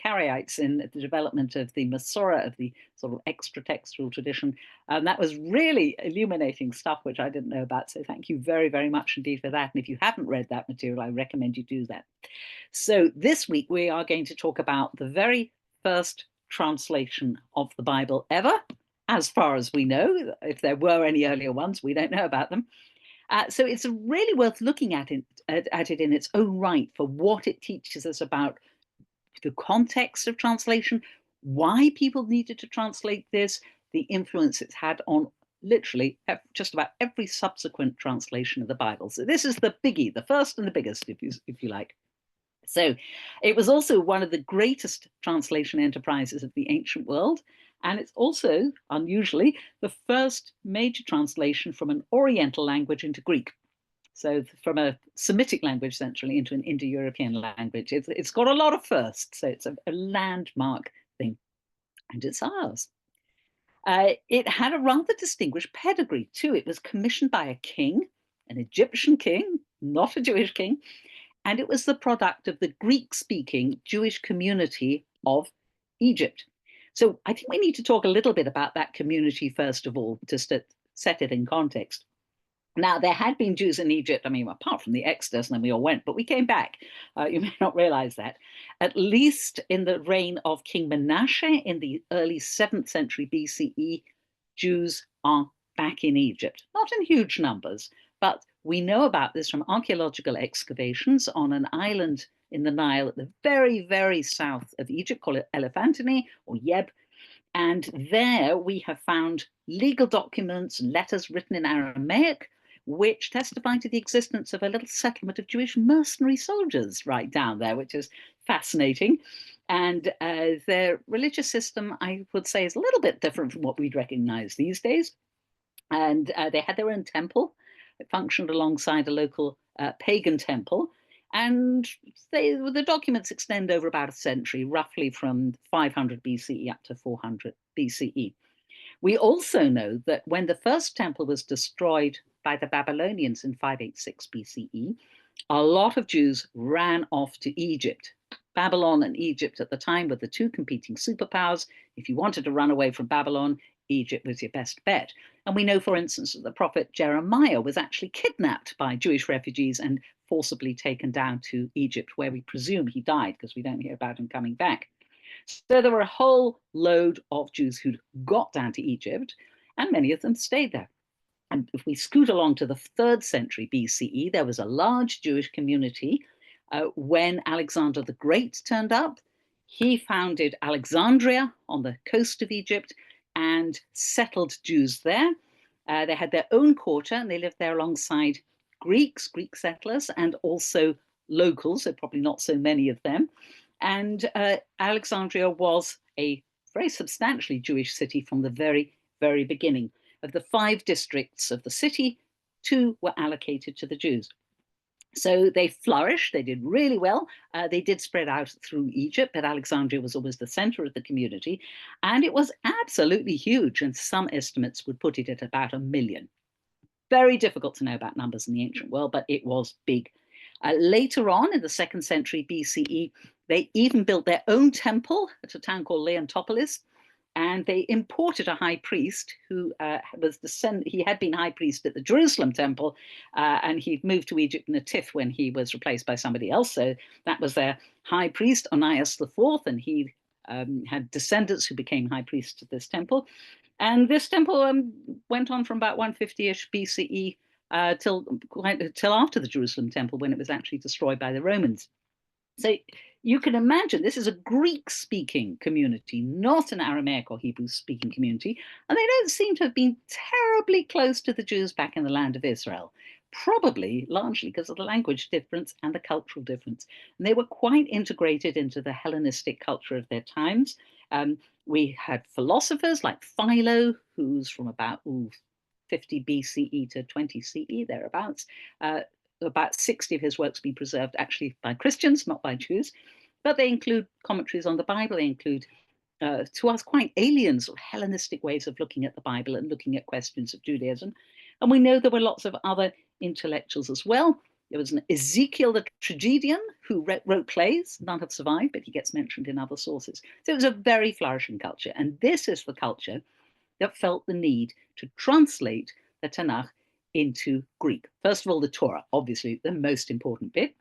Karaites in the development of the Masorah, of the sort of extra-textual tradition. And that was really illuminating stuff, which I didn't know about. So thank you very, very much indeed for that. And if you haven't read that material, I recommend you do that. So this week, we are going to talk about the very first translation of the Bible ever, as far as we know. If there were any earlier ones, we don't know about them. So it's really worth looking at it in its own right for what it teaches us about the context of translation, why people needed to translate this, the influence it's had on literally just about every subsequent translation of the Bible. So this is the biggie, the first and the biggest, if you like. So it was also one of the greatest translation enterprises of the ancient world. And it's also, unusually, the first major translation from an Oriental language into Greek. So from a Semitic language, essentially, into an Indo-European language. It's got a lot of firsts, so it's a landmark thing. And it's ours. It had a rather distinguished pedigree, too. It was commissioned by a king, an Egyptian king, not a Jewish king. And it was the product of the Greek-speaking Jewish community of Egypt. So I think we need to talk a little bit about that community, first of all, just to set it in context. Now, there had been Jews in Egypt, I mean, apart from the Exodus, and then we all went, but we came back. You may not realize that. At least in the reign of King Manasseh in the early 7th century BCE, Jews are back in Egypt. Not in huge numbers, but we know about this from archaeological excavations on an island in the Nile at the very, very south of Egypt, called Elephantine or Yeb. And there we have found legal documents, letters written in Aramaic, which testify to the existence of a little settlement of Jewish mercenary soldiers right down there, which is fascinating. And their religious system, I would say, is a little bit different from what we'd recognize these days. And they had their own temple. It functioned alongside a local pagan temple. And the documents extend over about a century, roughly from 500 BCE up to 400 BCE. We also know that when the first temple was destroyed by the Babylonians in 586 BCE, a lot of Jews ran off to Egypt. Babylon and Egypt at the time were the two competing superpowers. If you wanted to run away from Babylon, Egypt was your best bet. And we know, for instance, that the prophet Jeremiah was actually kidnapped by Jewish refugees and forcibly taken down to Egypt, where we presume he died, because we don't hear about him coming back. So there were a whole load of Jews who'd got down to Egypt, and many of them stayed there. And if we scoot along to the 3rd century BCE, there was a large Jewish community when Alexander the Great turned up. He founded Alexandria on the coast of Egypt and settled Jews there. They had their own quarter, and they lived there alongside Greek settlers, and also locals, so probably not so many of them. And Alexandria was a very substantially Jewish city from the very, very beginning. Of the 5 districts of the city, 2 were allocated to the Jews. So they flourished, they did really well. They did spread out through Egypt, but Alexandria was always the center of the community. And it was absolutely huge, and some estimates would put it at about 1 million. Very difficult to know about numbers in the ancient world, but it was big. Later on, in the 2nd century BCE, they even built their own temple at a town called Leontopolis, and they imported a high priest who he had been high priest at the Jerusalem temple, and he'd moved to Egypt in a tiff when he was replaced by somebody else. So that was their high priest, Onias IV, and he had descendants who became high priests of this temple. And this temple went on from about 150-ish BCE till after the Jerusalem temple, when it was actually destroyed by the Romans. So you can imagine this is a Greek-speaking community, not an Aramaic or Hebrew-speaking community, and they don't seem to have been terribly close to the Jews back in the land of Israel, probably largely because of the language difference and the cultural difference. And they were quite integrated into the Hellenistic culture of their times. We had philosophers like Philo, who's from about 50 BCE to 20 CE, thereabouts. About 60 of his works being preserved actually by Christians, not by Jews. But they include commentaries on the Bible. They include, to us, quite alien sort of Hellenistic ways of looking at the Bible and looking at questions of Judaism. And we know there were lots of other intellectuals as well. There was an Ezekiel the tragedian who wrote plays. None have survived, but he gets mentioned in other sources. So it was a very flourishing culture. And this is the culture that felt the need to translate the Tanakh into Greek. First of all, the Torah, obviously the most important bit.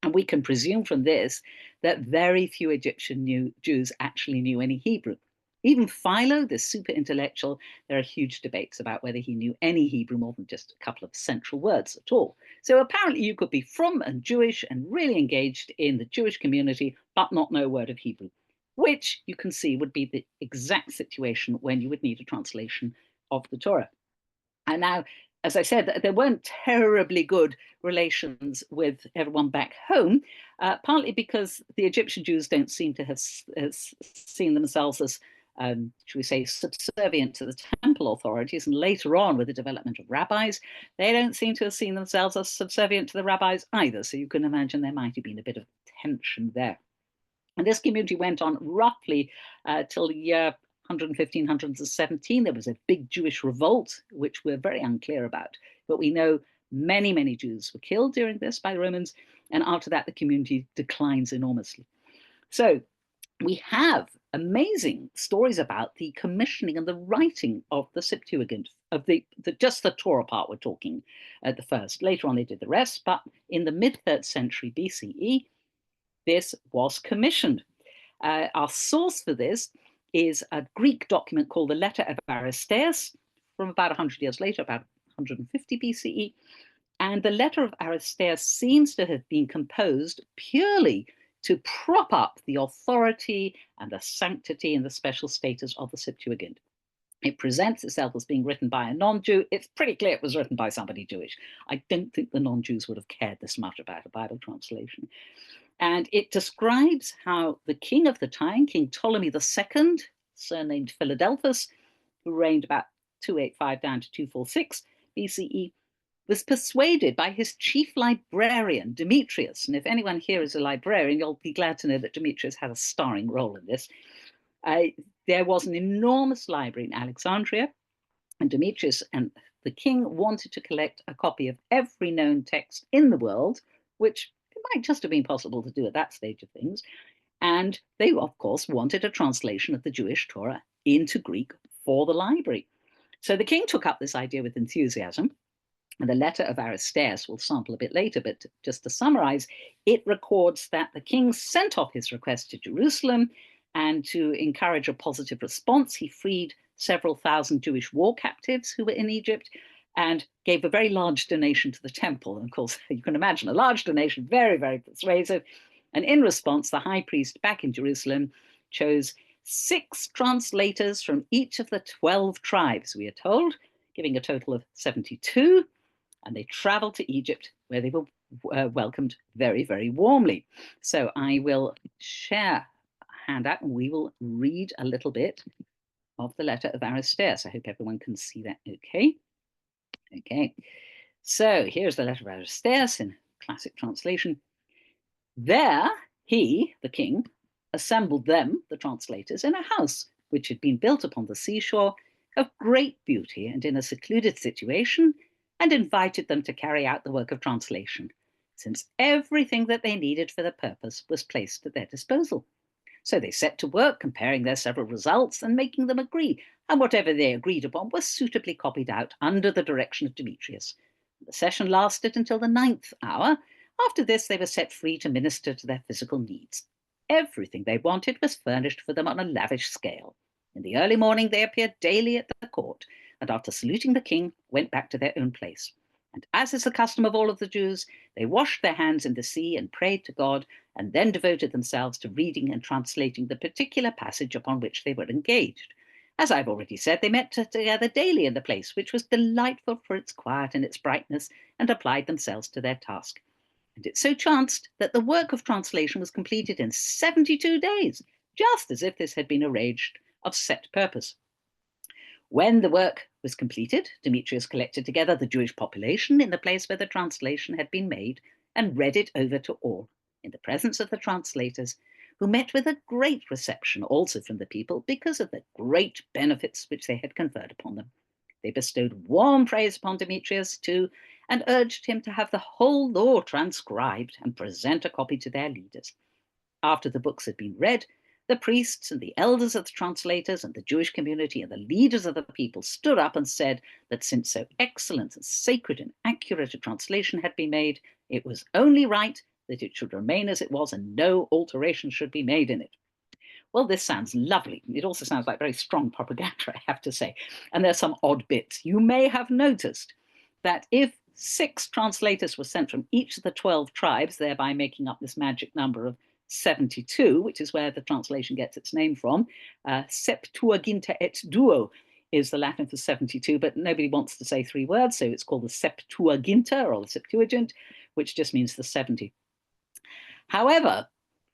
And we can presume from this that very few Egyptian Jews actually knew any Hebrew. Even Philo, this super intellectual, there are huge debates about whether he knew any Hebrew more than just a couple of central words at all. So apparently you could be from and Jewish and really engaged in the Jewish community, but not know a word of Hebrew, which you can see would be the exact situation when you would need a translation of the Torah. And now, as I said, there weren't terribly good relations with everyone back home, partly because the Egyptian Jews don't seem to have seen themselves as, should we say, subservient to the temple authorities. And later on, with the development of rabbis, they don't seem to have seen themselves as subservient to the rabbis either. So you can imagine there might have been a bit of tension there. And this community went on roughly till the year 115, 117. There was a big Jewish revolt, which we're very unclear about. But we know many, many Jews were killed during this by the Romans. And after that, the community declines enormously. So we have amazing stories about the commissioning and the writing of the Septuagint, of just the Torah part we're talking at the first. Later on, they did the rest. But in the mid-3rd century BCE, this was commissioned. Our source for this is a Greek document called the Letter of Aristeas from about 100 years later, about 150 BCE. And the Letter of Aristeas seems to have been composed purely to prop up the authority and the sanctity and the special status of the Septuagint. It presents itself as being written by a non-Jew. It's pretty clear it was written by somebody Jewish. I don't think the non-Jews would have cared this much about a Bible translation. And it describes how the king of the time, King Ptolemy II, surnamed Philadelphus, who reigned about 285 down to 246 BCE, was persuaded by his chief librarian, Demetrius. And if anyone here is a librarian, you'll be glad to know that Demetrius had a starring role in this. There was an enormous library in Alexandria, and Demetrius and the king wanted to collect a copy of every known text in the world, which it might just have been possible to do at that stage of things. And they, of course, wanted a translation of the Jewish Torah into Greek for the library. So the king took up this idea with enthusiasm. And the Letter of Aristeas we'll sample a bit later, but just to summarize, it records that the king sent off his request to Jerusalem, and to encourage a positive response, he freed several thousand Jewish war captives who were in Egypt, and gave a very large donation to the temple. And of course, you can imagine a large donation, very, very persuasive. And in response, the high priest back in Jerusalem chose 6 translators from each of the 12 tribes, we are told, giving a total of 72. And they traveled to Egypt, where they were welcomed very, very warmly. So I will share a handout, and we will read a little bit of the Letter of Aristeas. I hope everyone can see that okay. Okay, so here's the Letter of Aristeas in classic translation. There he, the king, assembled them, the translators, in a house which had been built upon the seashore, of great beauty and in a secluded situation, and invited them to carry out the work of translation, since everything that they needed for the purpose was placed at their disposal. So they set to work comparing their several results and making them agree, and whatever they agreed upon was suitably copied out under the direction of Demetrius. The session lasted until the 9th hour. After this, they were set free to minister to their physical needs. Everything they wanted was furnished for them on a lavish scale. In the early morning, they appeared daily at the court, and after saluting the king, went back to their own place. And as is the custom of all of the Jews, they washed their hands in the sea and prayed to God, and then devoted themselves to reading and translating the particular passage upon which they were engaged. As I've already said, they met together daily in the place, which was delightful for its quiet and its brightness, and applied themselves to their task. And it so chanced that the work of translation was completed in 72 days, just as if this had been arranged of set purpose. When the work was completed, Demetrius collected together the Jewish population in the place where the translation had been made and read it over to all, in the presence of the translators, who met with a great reception also from the people because of the great benefits which they had conferred upon them. They bestowed warm praise upon Demetrius too, and urged him to have the whole law transcribed and present a copy to their leaders. After the books had been read, the priests and the elders of the translators and the Jewish community and the leaders of the people stood up and said that since so excellent and sacred and accurate a translation had been made, it was only right that it should remain as it was and no alteration should be made in it. Well, this sounds lovely. It also sounds like very strong propaganda, I have to say. And there's some odd bits. You may have noticed that if 6 translators were sent from each of the 12 tribes, thereby making up this magic number of 72, which is where the translation gets its name from. Septuaginta et duo is the Latin for 72, but nobody wants to say 3 words, so it's called the Septuaginta or the Septuagint, which just means the 70. However,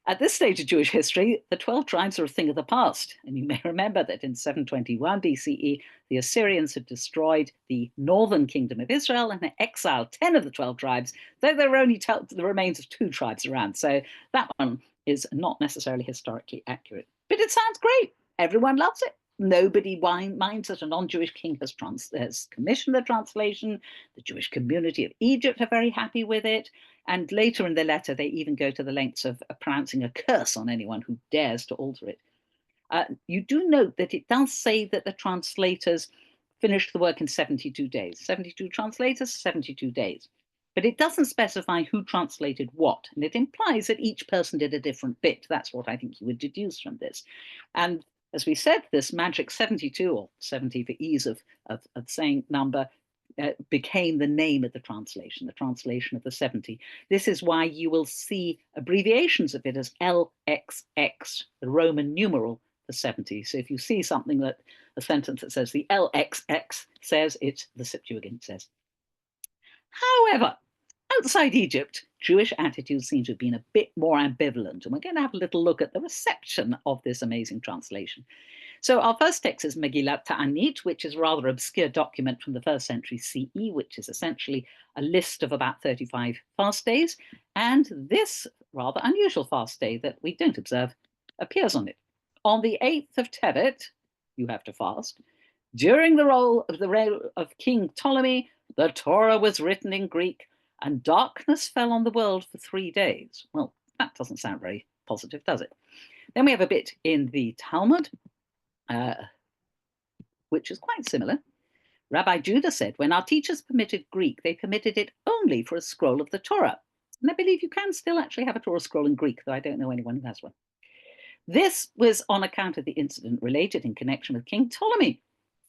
at this stage of Jewish history, the 12 tribes are a thing of the past. And you may remember that in 721 BCE, the Assyrians had destroyed the northern kingdom of Israel and exiled 10 of the 12 tribes, though there were only the remains of 2 tribes around. So that one is not necessarily historically accurate. But it sounds great. Everyone loves it. Nobody minds that a non-Jewish king has commissioned the translation. The Jewish community of Egypt are very happy with it. And later in the letter, they even go to the lengths of pronouncing a curse on anyone who dares to alter it. You do note that it does say that the translators finished the work in 72 days. 72 translators, 72 days. But it doesn't specify who translated what. And it implies that each person did a different bit. That's what I think you would deduce from this. And as we said, this magic 72, or 70 for ease of saying number, became the name of the translation of the 70. This is why you will see abbreviations of it as LXX, the Roman numeral for 70. So if you see something that a sentence that says the LXX says, it's the Septuagint says. However, outside Egypt, Jewish attitudes seem to have been a bit more ambivalent, and we're going to have a little look at the reception of this amazing translation. So our first text is Megillat Ta'anit, which is a rather obscure document from the 1st century CE, which is essentially a list of about 35 fast days. And this rather unusual fast day that we don't observe appears on it. On the 8th of Tevet, you have to fast. During the reign of King Ptolemy, the Torah was written in Greek, and darkness fell on the world for 3 days. Well, that doesn't sound very positive, does it? Then we have a bit in the Talmud, which is quite similar. Rabbi Judah said, when our teachers permitted Greek, they permitted it only for a scroll of the Torah. And I believe you can still actually have a Torah scroll in Greek, though I don't know anyone who has one. This was on account of the incident related in connection with King Ptolemy.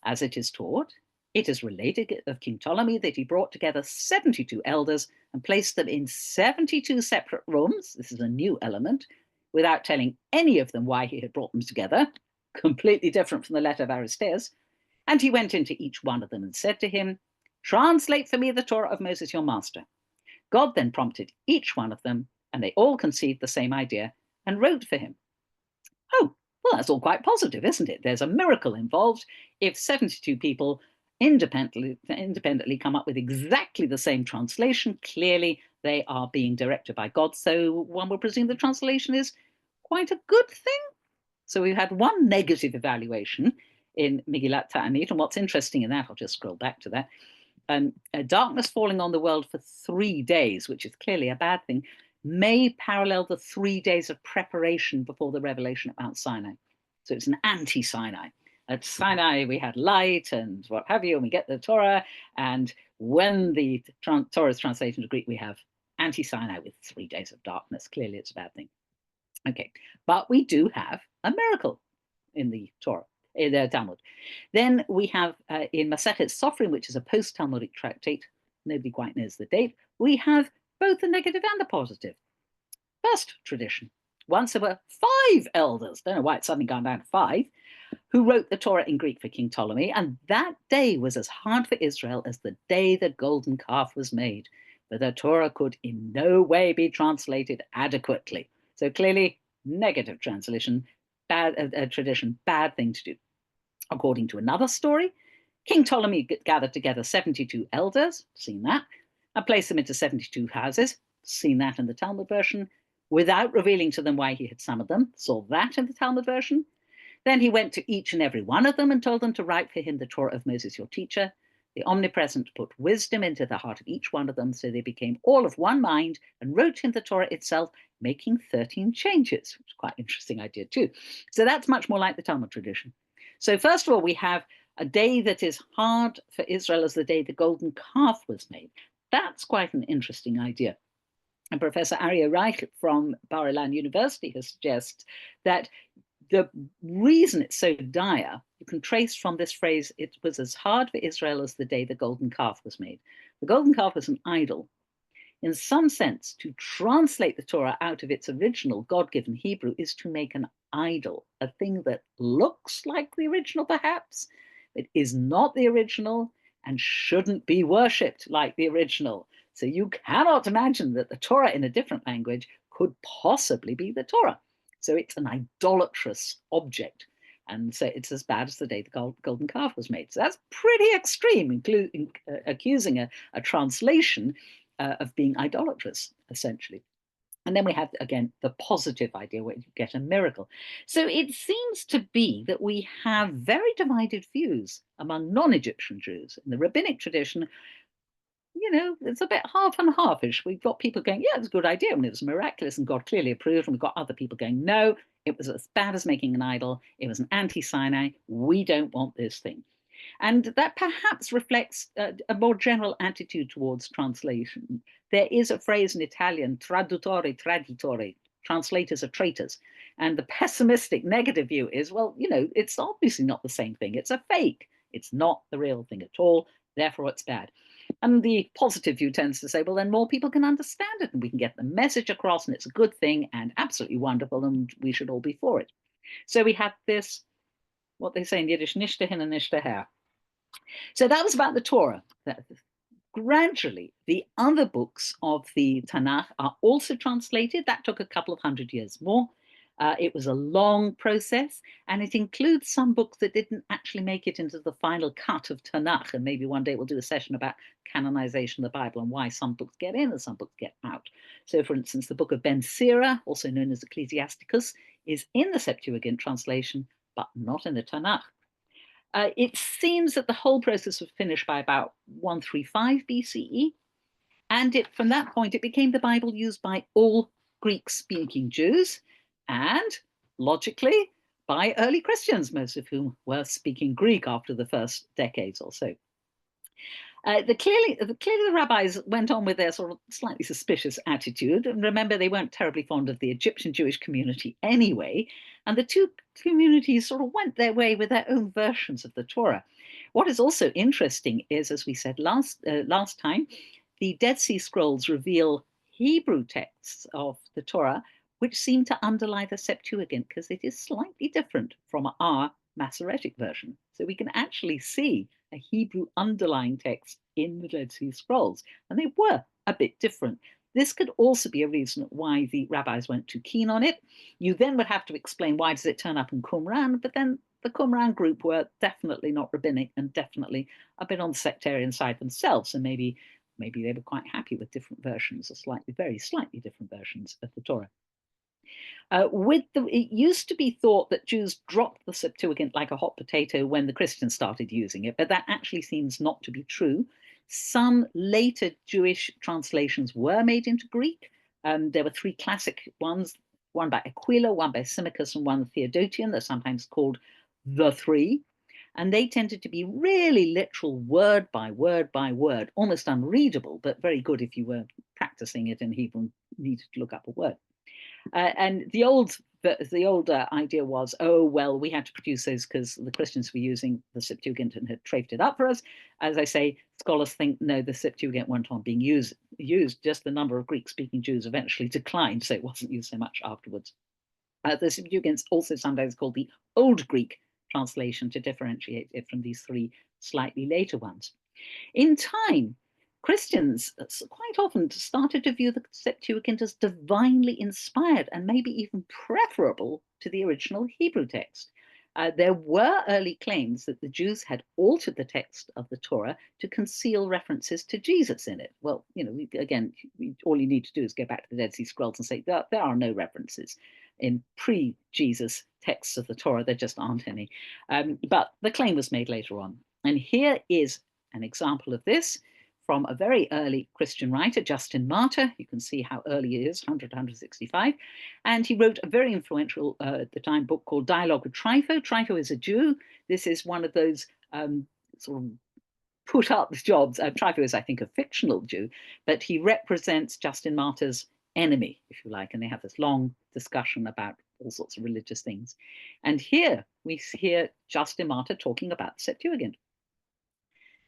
As it is taught, it is related of King Ptolemy that he brought together 72 elders and placed them in 72 separate rooms. This is a new element, without telling any of them why he had brought them together, completely different from the letter of Aristeas. And he went into each one of them and said to him, translate for me the Torah of Moses, your master. God then prompted each one of them, and they all conceived the same idea and wrote for him. Oh, well, that's all quite positive, isn't it? There's a miracle involved if 72 people independently come up with exactly the same translation. Clearly, they are being directed by God. So one would presume the translation is quite a good thing. So we've had one negative evaluation in Megillat Ta'anit. And what's interesting in that, I'll just scroll back to that. Darkness falling on the world for 3 days, which is clearly a bad thing, may parallel the 3 days of preparation before the revelation at Mount Sinai. So it's an anti-Sinai. At Sinai, we had light and what have you, and we get the Torah. And when the Torah is translated into Greek, we have anti-Sinai with 3 days of darkness. Clearly, it's a bad thing. Okay, but we do have a miracle in the Torah, in the Talmud. Then we have in Masechet Sofrim, which is a post-Talmudic tractate, nobody quite knows the date, we have both the negative and the positive. First tradition. Once there were 5 elders, don't know why it's suddenly gone down to 5, who wrote the Torah in Greek for King Ptolemy, and that day was as hard for Israel as the day the golden calf was made, for the Torah could in no way be translated adequately. So clearly, negative translation, bad tradition, bad thing to do. According to another story, King Ptolemy gathered together 72 elders, seen that, and placed them into 72 houses, seen that in the Talmud version, without revealing to them why he had summoned them, saw that in the Talmud version. Then he went to each and every one of them and told them to write for him the Torah of Moses, your teacher. The Omnipresent put wisdom into the heart of each one of them, so they became all of one mind and wrote in the Torah itself, making 13 changes, which is quite an interesting idea too. So that's much more like the Talmud tradition. So first of all, we have a day that is hard for Israel as the day the golden calf was made. That's quite an interesting idea. And Professor Aryeh Reich from Bar-Ilan University has suggested that the reason it's so dire, you can trace from this phrase, it was as hard for Israel as the day the golden calf was made. The golden calf was an idol. In some sense, to translate the Torah out of its original God-given Hebrew is to make an idol, a thing that looks like the original perhaps, but is not the original and shouldn't be worshipped like the original. So you cannot imagine that the Torah in a different language could possibly be the Torah. So it's an idolatrous object. And so it's as bad as the day the golden calf was made. So that's pretty extreme, including accusing a translation of being idolatrous, essentially. And then we have, again, the positive idea where you get a miracle. So it seems to be that we have very divided views among non-Egyptian Jews. In the rabbinic tradition, you know, it's a bit half and halfish. We've got people going, yeah, it's a good idea, and it was miraculous, and God clearly approved. And we've got other people going, no, it was as bad as making an idol. It was an anti-Sinai. We don't want this thing. And that perhaps reflects a more general attitude towards translation. There is a phrase in Italian, tradutore traditore, translators are traitors. And the pessimistic negative view is, well, you know, it's obviously not the same thing. It's a fake. It's not the real thing at all. Therefore, it's bad. And the positive view tends to say, well, then more people can understand it and we can get the message across and it's a good thing and absolutely wonderful and we should all be for it. So we have this, what they say in Yiddish, nicht dahin and nicht daher. So that was about the Torah. Gradually, the other books of the Tanakh are also translated. That took a couple of hundred years more. It was a long process, and it includes some books that didn't actually make it into the final cut of Tanakh. And maybe one day we'll do a session about canonization of the Bible and why some books get in and some books get out. So, for instance, the book of Ben Sira, also known as Ecclesiasticus, is in the Septuagint translation, but not in the Tanakh. It seems that the whole process was finished by about 135 BCE. And from that point, it became the Bible used by all Greek-speaking Jews and, logically, by early Christians, most of whom were speaking Greek after the first decades or so. Clearly, the rabbis went on with their sort of slightly suspicious attitude. And remember, they weren't terribly fond of the Egyptian Jewish community anyway. And the two communities sort of went their way with their own versions of the Torah. What is also interesting is, as we said last time, the Dead Sea Scrolls reveal Hebrew texts of the Torah, which seem to underlie the Septuagint because it is slightly different from our Masoretic version. So we can actually see a Hebrew underlying text in the Dead Sea Scrolls, and they were a bit different. This could also be a reason why the rabbis weren't too keen on it. You then would have to explain why does it turn up in Qumran, but then the Qumran group were definitely not rabbinic and definitely a bit on the sectarian side themselves, and maybe they were quite happy with different versions, or very slightly different versions of the Torah. It used to be thought that Jews dropped the Septuagint like a hot potato when the Christians started using it, but that actually seems not to be true. Some later Jewish translations were made into Greek. There were three classic ones, one by Aquila, one by Symmachus, and one Theodotion. They're sometimes called the three. And they tended to be really literal, word by word by word, almost unreadable, but very good if you were practicing it in Hebrew and needed to look up a word. And the old idea was, oh, well, we had to produce those because the Christians were using the Septuagint and had traced it up for us. As I say, scholars think, no, the Septuagint went on being used. Just the number of Greek-speaking Jews eventually declined, so it wasn't used so much afterwards. The Septuagint's also sometimes called the Old Greek translation to differentiate it from these three slightly later ones. In time, Christians quite often started to view the Septuagint as divinely inspired and maybe even preferable to the original Hebrew text. There were early claims that the Jews had altered the text of the Torah to conceal references to Jesus in it. Well, you know, all you need to do is go back to the Dead Sea Scrolls and say there are no references in pre-Jesus texts of the Torah. There just aren't any. But the claim was made later on. And here is an example of this from a very early Christian writer, Justin Martyr. You can see how early he is, 100 to 165. And he wrote a very influential, at the time, book called Dialogue with Trypho. Trypho is a Jew. This is one of those sort of put up jobs. Trypho is, I think, a fictional Jew, but he represents Justin Martyr's enemy, if you like, and they have this long discussion about all sorts of religious things. And here we hear Justin Martyr talking about the Septuagint.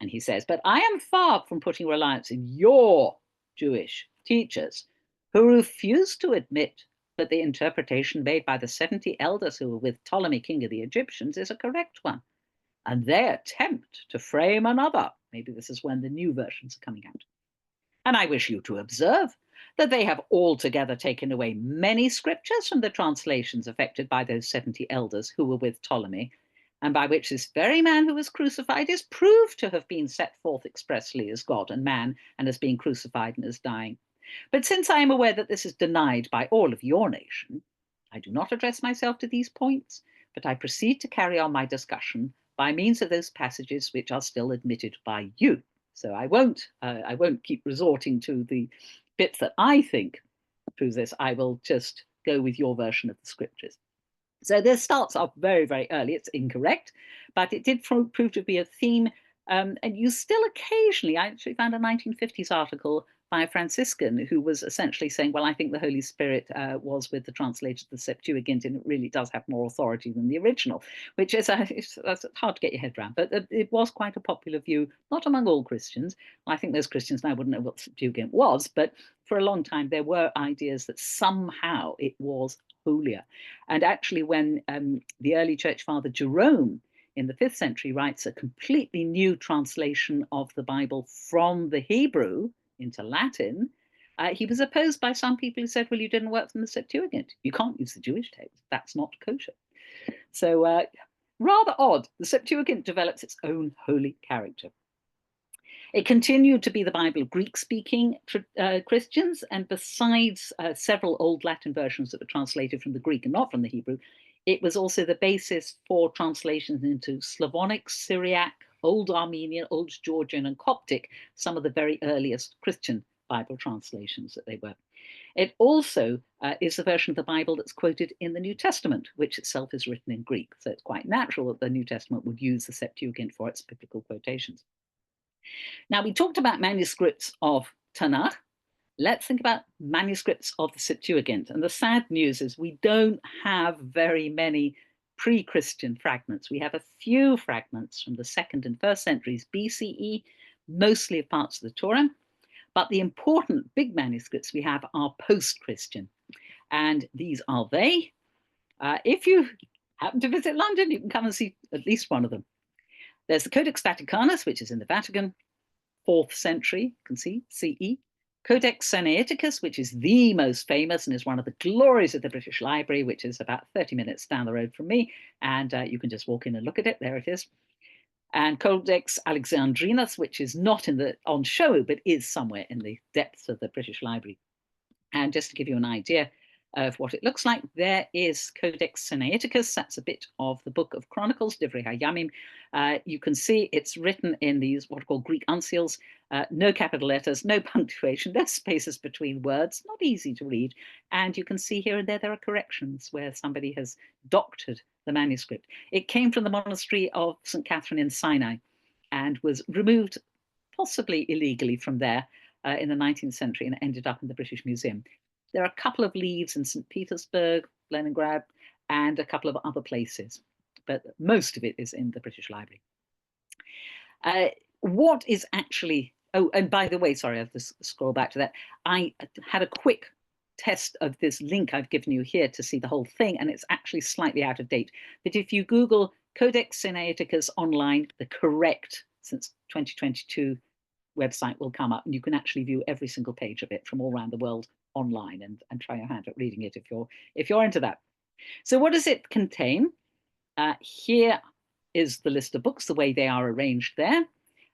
And he says, but I am far from putting reliance in your Jewish teachers who refuse to admit that the interpretation made by the 70 elders who were with Ptolemy, king of the Egyptians, is a correct one. And they attempt to frame another. Maybe this is when the new versions are coming out. And I wish you to observe that they have altogether taken away many scriptures from the translations affected by those 70 elders who were with Ptolemy, and by which this very man who was crucified is proved to have been set forth expressly as God and man, and as being crucified and as dying. But since I am aware that this is denied by all of your nation, I do not address myself to these points, but I proceed to carry on my discussion by means of those passages which are still admitted by you. So I won't keep resorting to the bits that I think prove this. I will just go with your version of the scriptures. So this starts off very, very early. It's incorrect, but it did prove to be a theme. And you still occasionally, I actually found a 1950s article by a Franciscan who was essentially saying, well, I think the Holy Spirit was with the translator of the Septuagint, and it really does have more authority than the original, which is that's hard to get your head around. But it was quite a popular view, not among all Christians. I think those Christians now wouldn't know what the Septuagint was, but for a long time there were ideas that somehow it was holier. And actually, when the early church father Jerome in the 5th century writes a completely new translation of the Bible from the Hebrew into Latin, he was opposed by some people who said, well, you didn't work from the Septuagint. You can't use the Jewish text. That's not kosher. So rather odd. The Septuagint develops its own holy character. It continued to be the Bible of Greek-speaking Christians, and besides several old Latin versions that were translated from the Greek and not from the Hebrew, it was also the basis for translations into Slavonic, Syriac, Old Armenian, Old Georgian, and Coptic, some of the very earliest Christian Bible translations that they were. It also is the version of the Bible that's quoted in the New Testament, which itself is written in Greek. So it's quite natural that the New Testament would use the Septuagint for its biblical quotations. Now, we talked about manuscripts of Tanakh. Let's think about manuscripts of the Septuagint. And the sad news is we don't have very many pre-Christian fragments. We have a few fragments from the 2nd and 1st centuries BCE, mostly of parts of the Torah. But the important big manuscripts we have are post-Christian. And these are they. If you happen to visit London, you can come and see at least one of them. There's the Codex Vaticanus, which is in the Vatican, 4th century, you can see, CE. Codex Sinaiticus, which is the most famous and is one of the glories of the British Library, which is about 30 minutes down the road from me. And you can just walk in and look at it. There it is. And Codex Alexandrinus, which is not on show, but is somewhere in the depths of the British Library. And just to give you an idea of what it looks like, there is Codex Sinaiticus. That's a bit of the Book of Chronicles, Divrei Hayamim. You can see it's written in these what are called Greek uncials, no capital letters, no punctuation, no spaces between words, not easy to read. And you can see here and there are corrections where somebody has doctored the manuscript. It came from the monastery of St. Catherine in Sinai and was removed, possibly illegally, from there in the 19th century and ended up in the British Museum. There are a couple of leaves in St. Petersburg, Leningrad, and a couple of other places, but most of it is in the British Library. What is actually, oh, and by the way, sorry, I have to scroll back to that. I had a quick test of this link I've given you here to see the whole thing, and it's actually slightly out of date. But if you Google Codex Sinaiticus online, the correct, since 2022, website will come up, and you can actually view every single page of it from all around the world online and try your hand at reading it if you're into that. So what does it contain? Here is the list of books, the way they are arranged there.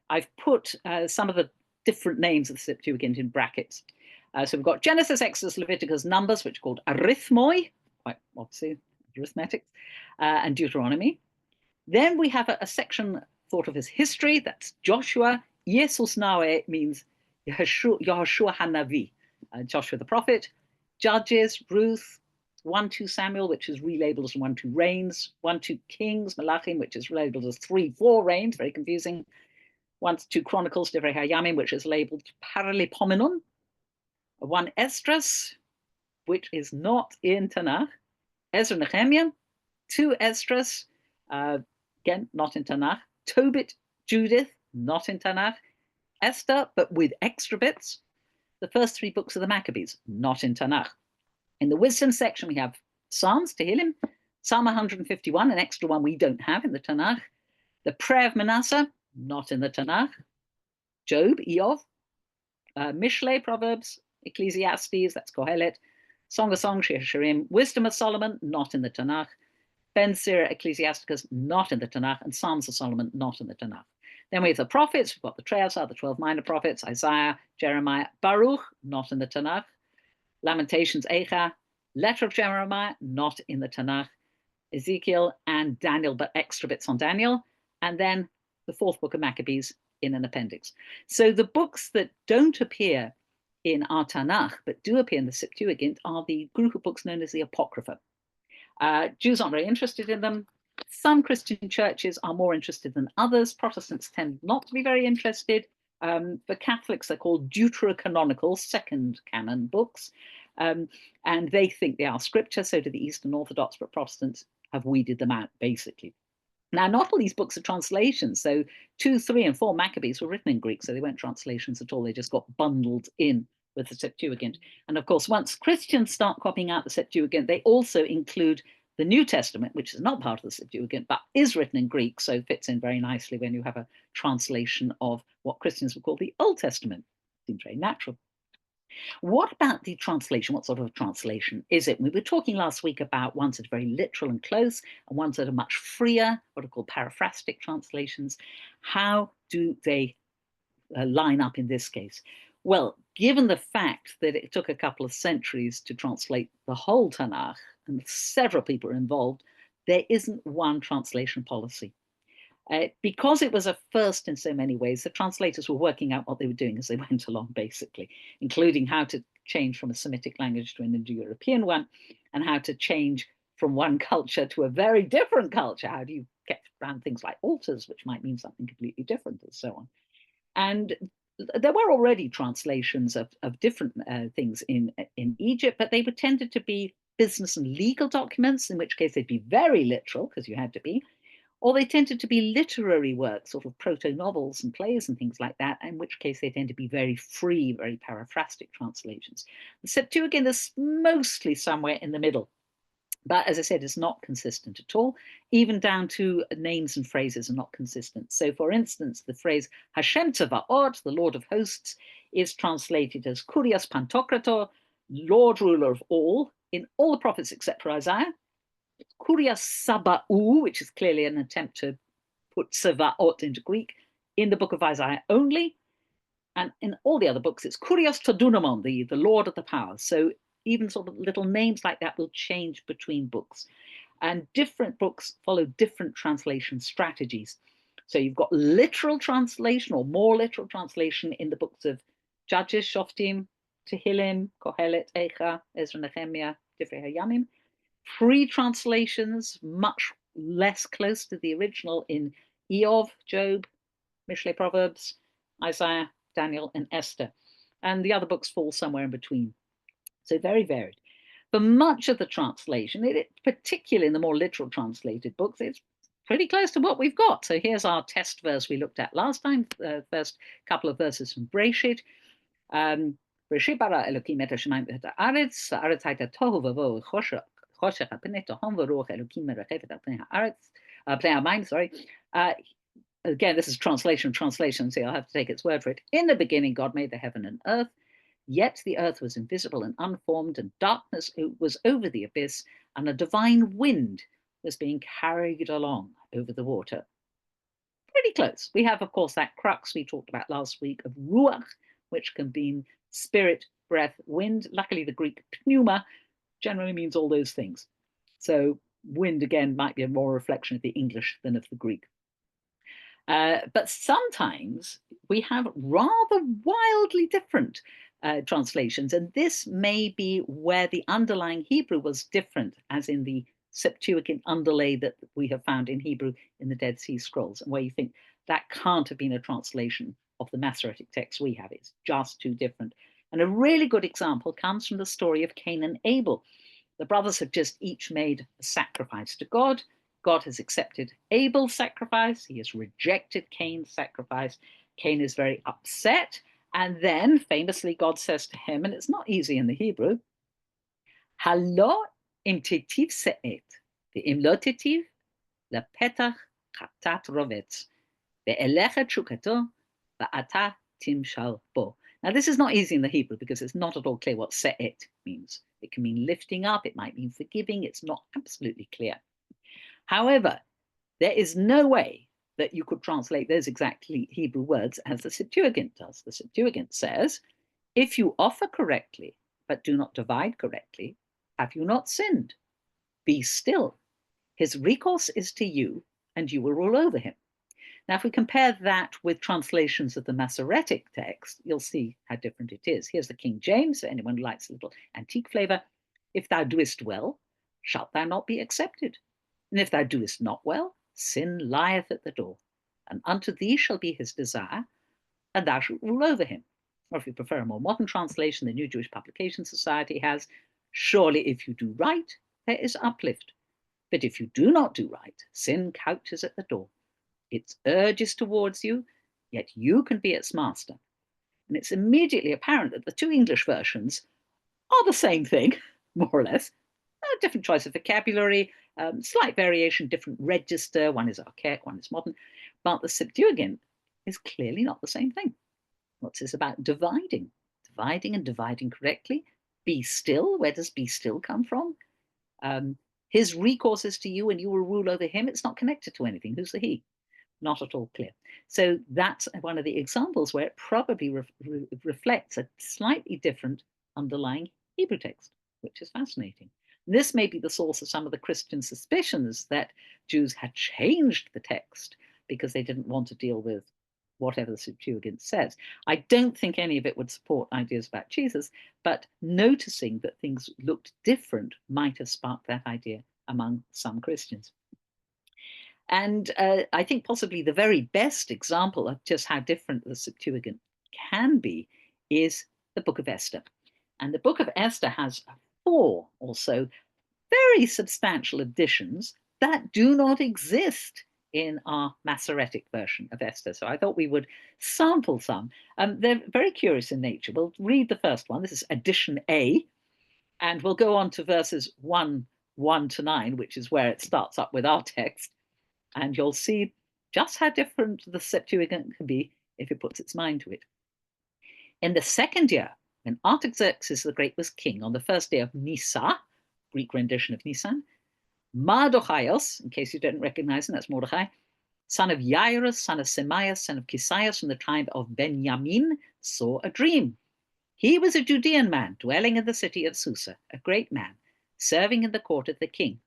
I've put some of the different names of the Septuagint in brackets. So we've got Genesis, Exodus, Leviticus, Numbers, which are called arithmoi, quite obviously arithmetics, and Deuteronomy. Then we have a section thought of as history, that's Joshua. Jesus Nawe means Yahushua Hanavi, Joshua the prophet. Judges, Ruth, 1-2 Samuel, which is relabeled as 1-2 Reigns, 1-2 Kings, Malachim, which is labeled as 3-4 Reigns, very confusing. 1-2 Chronicles, Divrei Hayamim, which is labeled Paralipomenon. 1 Esdras, which is not in Tanakh. Ezra Nehemiah, 2 Esdras, again, not in Tanakh. Tobit, Judith, not in Tanakh. Esther, but with extra bits. The first 3 books of the Maccabees, not in Tanakh. In the wisdom section, we have Psalms, Tehillim, Psalm 151, an extra one we don't have in the Tanakh. The prayer of Manasseh, not in the Tanakh. Job, Eov, Mishle, Proverbs, Ecclesiastes, that's Kohelet. Song of Songs, Shir Hashirim, Wisdom of Solomon, not in the Tanakh. Ben Sira, Ecclesiasticus, not in the Tanakh. And Psalms of Solomon, not in the Tanakh. Then we have the prophets. We've got the Triasar, the 12 minor prophets, Isaiah, Jeremiah, Baruch, not in the Tanakh. Lamentations, Eicha, Letter of Jeremiah, not in the Tanakh. Ezekiel and Daniel, but extra bits on Daniel. And then the 4th book of Maccabees in an appendix. So the books that don't appear in our Tanakh, but do appear in the Septuagint, are the group of books known as the Apocrypha. Jews aren't very interested in them. Some Christian churches are more interested than others. Protestants tend not to be very interested. For Catholics, they're called deuterocanonical, second canon books. And they think they are scripture, so do the Eastern Orthodox, but Protestants have weeded them out, basically. Now, not all these books are translations. So 2, 3, and 4 Maccabees were written in Greek, so they weren't translations at all. They just got bundled in with the Septuagint. And of course, once Christians start copying out the Septuagint, they also include the New Testament, which is not part of the Septuagint, but is written in Greek, so fits in very nicely when you have a translation of what Christians would call the Old Testament. Seems very natural. What about the translation? What sort of a translation is it? We were talking last week about ones that are very literal and close, and ones that are much freer, what are called paraphrastic translations. How do they line up in this case? Well, given the fact that it took a couple of centuries to translate the whole Tanakh, and several people are involved, there isn't one translation policy. Because it was a first in so many ways, the translators were working out what they were doing as they went along, basically, including how to change from a Semitic language to an Indo-European one, and how to change from one culture to a very different culture. How do you get around things like altars, which might mean something completely different, and so on. And there were already translations of different things in Egypt, but they were tended to be business and legal documents, in which case they'd be very literal, because you had to be, or they tended to be literary works, sort of proto-novels and plays and things like that, in which case they tend to be very free, very paraphrastic translations. The Septuagint is mostly somewhere in the middle. But as I said, it's not consistent at all. Even down to names and phrases are not consistent. So for instance, the phrase Hashem Tzavaot, the Lord of Hosts, is translated as Kurios Pantokrator, Lord ruler of all, in all the prophets except for Isaiah. Kurios Saba'u, which is clearly an attempt to put Tzavaot into Greek, in the book of Isaiah only. And in all the other books, it's Kurios Todunamon, the Lord of the Powers. So even sort of little names like that will change between books. And different books follow different translation strategies. So you've got literal translation or more literal translation in the books of Judges, Shoftim, Tehillim, Kohelet, Eicha, Ezra, Nehemiah, Divrei Hayamim. Free translations, much less close to the original in Eov, Job, Mishle, Proverbs, Isaiah, Daniel, and Esther. And the other books fall somewhere in between. So very varied. For much of the translation, particularly in the more literal translated books, it's pretty close to what we've got. So here's our test verse we looked at last time, first couple of verses from Breshit. Breshit bara Elokim et hashemayim v'et haaretz, haaretz hayta tohu v'vohu choshech ha'pnei tohom v'ruach Elokim merachefet al pnei haaretz, pnei hamayim, sorry. Again, this is translation, so I'll have to take its word for it. In the beginning, God made the heaven and earth. Yet the earth was invisible and unformed, and darkness was over the abyss, and a divine wind was being carried along over the water. Pretty close. We have, of course, that crux we talked about last week of ruach, which can mean spirit, breath, wind. Luckily, the Greek pneuma generally means all those things. So wind, again, might be a more reflection of the English than of the Greek. But sometimes we have rather wildly different translations, and this may be where the underlying Hebrew was different, as in the Septuagint underlay that we have found in Hebrew in the Dead Sea Scrolls, and where you think that can't have been a translation of the Masoretic text we have. It's just too different. And a really good example comes from the story of Cain and Abel. The brothers have just each made a sacrifice to God. God has accepted Abel's sacrifice. He has rejected Cain's sacrifice. Cain is very upset. And then famously, God says to him, and it's not easy in the Hebrew, Halo im tetiv se'et, ve'im lo tetiv, lepetach chatat rovetz, ve'elecha chukato, ve'ata timshal bo. Now, this is not easy in the Hebrew because it's not at all clear what se'et means. It can mean lifting up, it might mean forgiving, it's not absolutely clear. However, there is no way that you could translate those exact Hebrew words as the Septuagint does. The Septuagint says, if you offer correctly, but do not divide correctly, have you not sinned? Be still. His recourse is to you, and you will rule over him. Now, if we compare that with translations of the Masoretic text, you'll see how different it is. Here's the King James, for anyone who likes a little antique flavor. If thou doest well, shalt thou not be accepted? And if thou doest not well, sin lieth at the door, and unto thee shall be his desire, and thou shalt rule over him. Or if you prefer a more modern translation, the New Jewish Publication Society has, surely if you do right, there is uplift. But if you do not do right, sin couches at the door. Its urges towards you, yet you can be its master. And it's immediately apparent that the two English versions are the same thing, more or less. A different choice of vocabulary, slight variation, different register. One is archaic, one is modern. But the Septuagint is clearly not the same thing. What's this about dividing? Dividing and dividing correctly. Be still. Where does be still come from? His recourse is to you and you will rule over him. It's not connected to anything. Who's the he? Not at all clear. So that's one of the examples where it probably reflects a slightly different underlying Hebrew text, which is fascinating. And this may be the source of some of the Christian suspicions that Jews had changed the text because they didn't want to deal with whatever the Septuagint says. I don't think any of it would support ideas about Jesus, but noticing that things looked different might have sparked that idea among some Christians. And I think possibly the very best example of just how different the Septuagint can be is the Book of Esther. And the Book of Esther has 4 or so very substantial additions that do not exist in our Masoretic version of Esther. So I thought we would sample some. They're very curious in nature. We'll read the first one. This is addition A, and we'll go on to verses 1 to 9, which is where it starts up with our text. And you'll see just how different the Septuagint can be if it puts its mind to it. In the second year, when Artaxerxes the Great was king, on the first day of Nisan, Greek rendition of Nisan, Mardochaios, in case you don't recognize him, that's Mordechai, son of Jairus, son of Semaias, son of Kisaias, from the tribe of Benjamin, saw a dream. He was a Judean man, dwelling in the city of Susa, a great man, serving in the court of the king.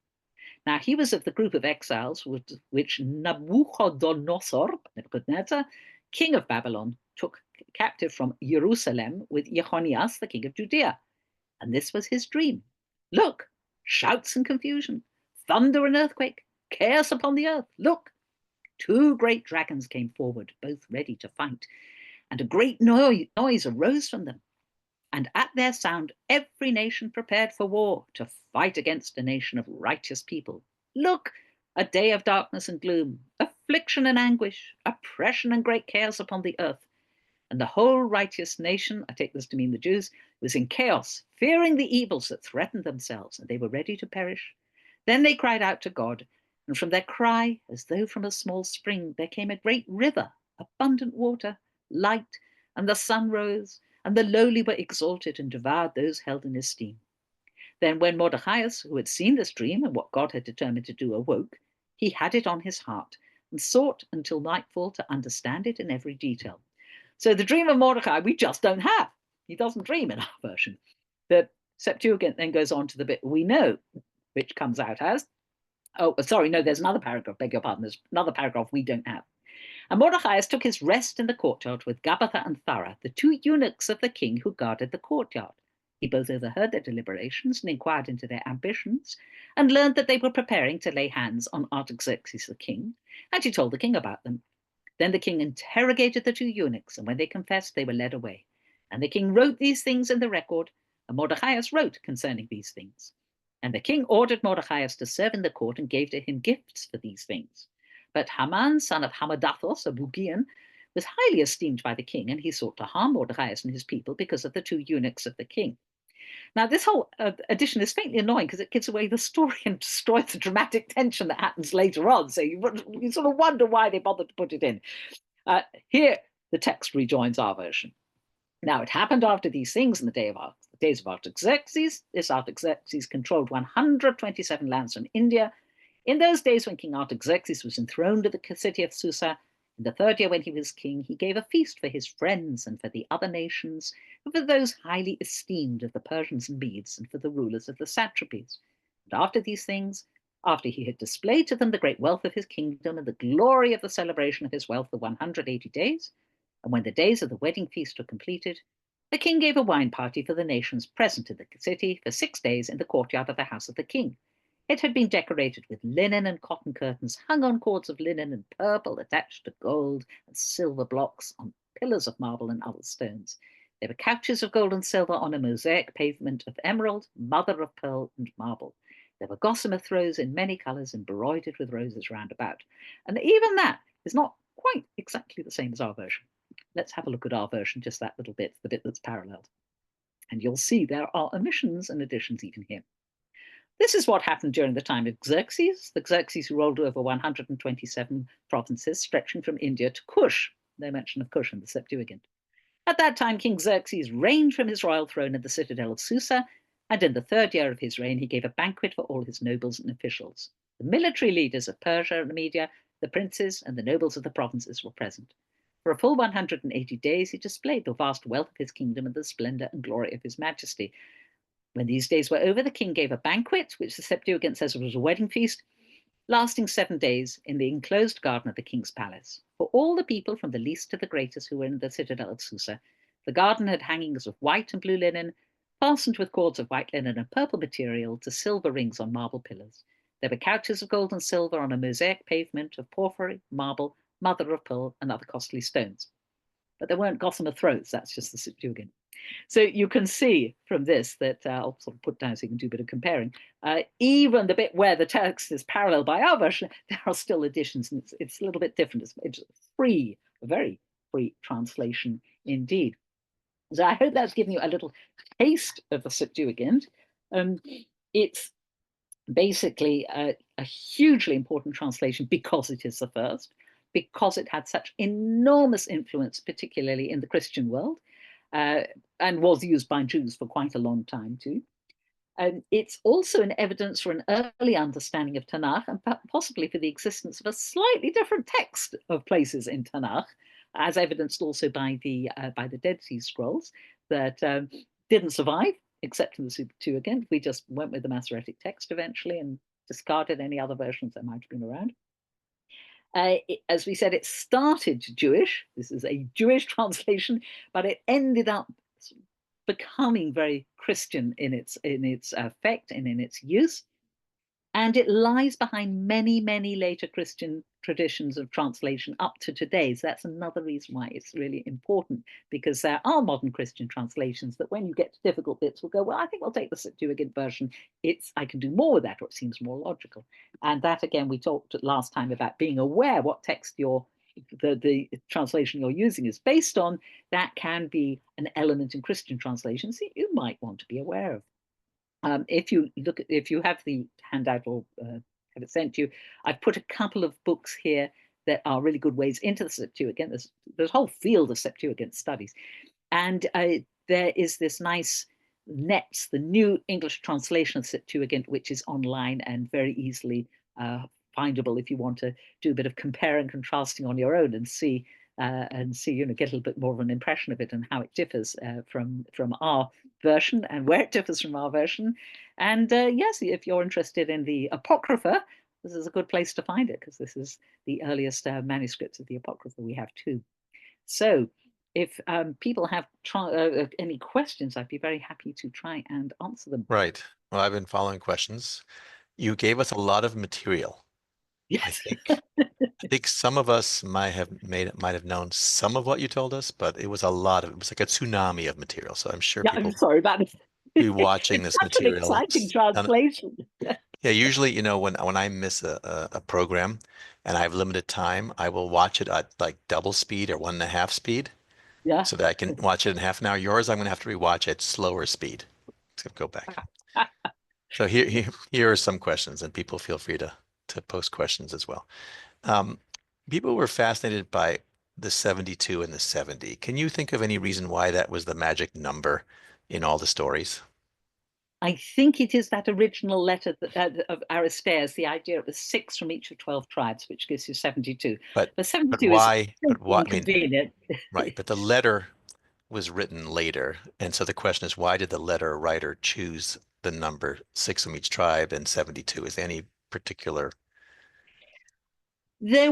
Now, he was of the group of exiles which Nebuchadnezzar, king of Babylon, took captive from Jerusalem with Jechonias, the king of Judea. And this was his dream. Look, shouts and confusion, thunder and earthquake, chaos upon the earth. Look, 2 great dragons came forward, both ready to fight, and a great noise arose from them. And at their sound, every nation prepared for war to fight against a nation of righteous people. Look, a day of darkness and gloom, affliction and anguish, oppression and great chaos upon the earth. And the whole righteous nation, I take this to mean the Jews, was in chaos, fearing the evils that threatened themselves, and they were ready to perish. Then they cried out to God, and from their cry, as though from a small spring, there came a great river, abundant water, light, and the sun rose, and the lowly were exalted and devoured those held in esteem. Then when Mordechai, who had seen this dream and what God had determined to do, awoke, he had it on his heart and sought until nightfall to understand it in every detail. So the dream of Mordechai, we just don't have. He doesn't dream in our version. The Septuagint then goes on to the bit we know, which comes out as, oh, sorry, no, there's another paragraph, beg your pardon, there's another paragraph we don't have. And Mordechai took his rest in the courtyard with Gabbatha and Thara, the two eunuchs of the king who guarded the courtyard. He both overheard their deliberations and inquired into their ambitions, and learned that they were preparing to lay hands on Artaxerxes the king, and he told the king about them. Then the king interrogated the two eunuchs, and when they confessed, they were led away. And the king wrote these things in the record, and Mordechai wrote concerning these things. And the king ordered Mordechai to serve in the court and gave to him gifts for these things. But Haman, son of Hammedathos, a Bugian, was highly esteemed by the king, and he sought to harm Mordechai and his people because of the two eunuchs of the king. Now, this whole addition is faintly annoying because it gives away the story and destroys the dramatic tension that happens later on. So you sort of wonder why they bothered to put it in. Here, the text rejoins our version. Now, it happened after these things in the days of Artaxerxes. This Artaxerxes controlled 127 lands from India. In those days when King Artaxerxes was enthroned at the city of Susa, in the third year when he was king, he gave a feast for his friends and for the other nations, and for those highly esteemed of the Persians and Medes, and for the rulers of the satrapies. And after these things, after he had displayed to them the great wealth of his kingdom and the glory of the celebration of his wealth for 180 days, and when the days of the wedding feast were completed, the king gave a wine party for the nations present in the city for 6 days in the courtyard of the house of the king. It had been decorated with linen and cotton curtains hung on cords of linen and purple attached to gold and silver blocks on pillars of marble and other stones. There were couches of gold and silver on a mosaic pavement of emerald, mother of pearl, and marble. There were gossamer throws in many colours embroidered with roses round about. And even that is not quite exactly the same as our version. Let's have a look at our version, just that little bit, the bit that's paralleled. And you'll see there are omissions and additions even here. This is what happened during the time of Xerxes, the Xerxes who ruled over 127 provinces stretching from India to Kush. No mention of Kush in the Septuagint. At that time, King Xerxes reigned from his royal throne in the citadel of Susa, and in the third year of his reign, he gave a banquet for all his nobles and officials. The military leaders of Persia and Media, the princes, and the nobles of the provinces were present. For a full 180 days, he displayed the vast wealth of his kingdom and the splendor and glory of his majesty. When these days were over, the king gave a banquet, which the Septuagint says was a wedding feast, lasting 7 days in the enclosed garden of the king's palace. For all the people, from the least to the greatest, who were in the citadel of Susa, the garden had hangings of white and blue linen, fastened with cords of white linen and purple material to silver rings on marble pillars. There were couches of gold and silver on a mosaic pavement of porphyry, marble, mother of pearl, and other costly stones. But there weren't gossamer throats, that's just the Septuagint. So you can see from this that I'll sort of put down so you can do a bit of comparing. Even the bit where the text is parallel by our version, there are still additions, and it's a little bit different. It's free, a very free translation indeed. So I hope that's given you a little taste of the Septuagint. It's basically a hugely important translation because it is the first, because it had such enormous influence, particularly in the Christian world. And was used by Jews for quite a long time too. It's also an evidence for an early understanding of Tanakh and possibly for the existence of a slightly different text of places in Tanakh, as evidenced also by the Dead Sea Scrolls that didn't survive, except in the Septuagint. We just went with the Masoretic text eventually and discarded any other versions that might have been around. As we said, it started Jewish. This is a Jewish translation, but it ended up becoming very Christian in its effect and in its use. And it lies behind many, many later Christian traditions of translation up to today. So that's another reason why it's really important, because there are modern Christian translations that when you get to difficult bits will go, well, I think I'll take the Septuagint version. I can do more with that, or it seems more logical. And that, again, we talked last time about being aware what text the translation you're using is based on. That can be an element in Christian translations that you might want to be aware of. If you have the handout or have it sent to you, I've put a couple of books here that are really good ways into the Septuagint. There's a whole field of Septuagint studies. And there is this nice NETS, the New English Translation of Septuagint, which is online and very easily findable if you want to do a bit of compare and contrasting on your own and see, get a little bit more of an impression of it and how it differs from our version and where it differs from our version. And yes, if you're interested in the Apocrypha, this is a good place to find it, because this is the earliest manuscripts of the Apocrypha we have too. So if people have any questions, I'd be very happy to try and answer them. Right. Well, I've been following questions. You gave us a lot of material. Yes. I think some of us might have known some of what you told us, but it was a lot of, it was like a tsunami of material. So I'm sure Yeah, I'm people sorry about it. be watching It's this such an material. exciting translation. Yeah, usually, when I miss a program and I have limited time, I will watch it at like double speed or 1.5 speed Yeah. so that I can watch it in half an hour. Yours, I'm going to have to rewatch at slower speed to go back. So here are some questions, and people feel free to post questions as well. Um, People were fascinated by the 72 and the 70. Can you think of any reason why that was the magic number in all the stories? I think it is that original letter of Aristeas, the idea it was 6 from each of 12 tribes, which gives you 72. But But but 72 is why? But why? I mean, inconvenient. right. But the letter was written later, and so the question is, why did the letter writer choose the number 6 from each tribe and 72? Is there any particular? There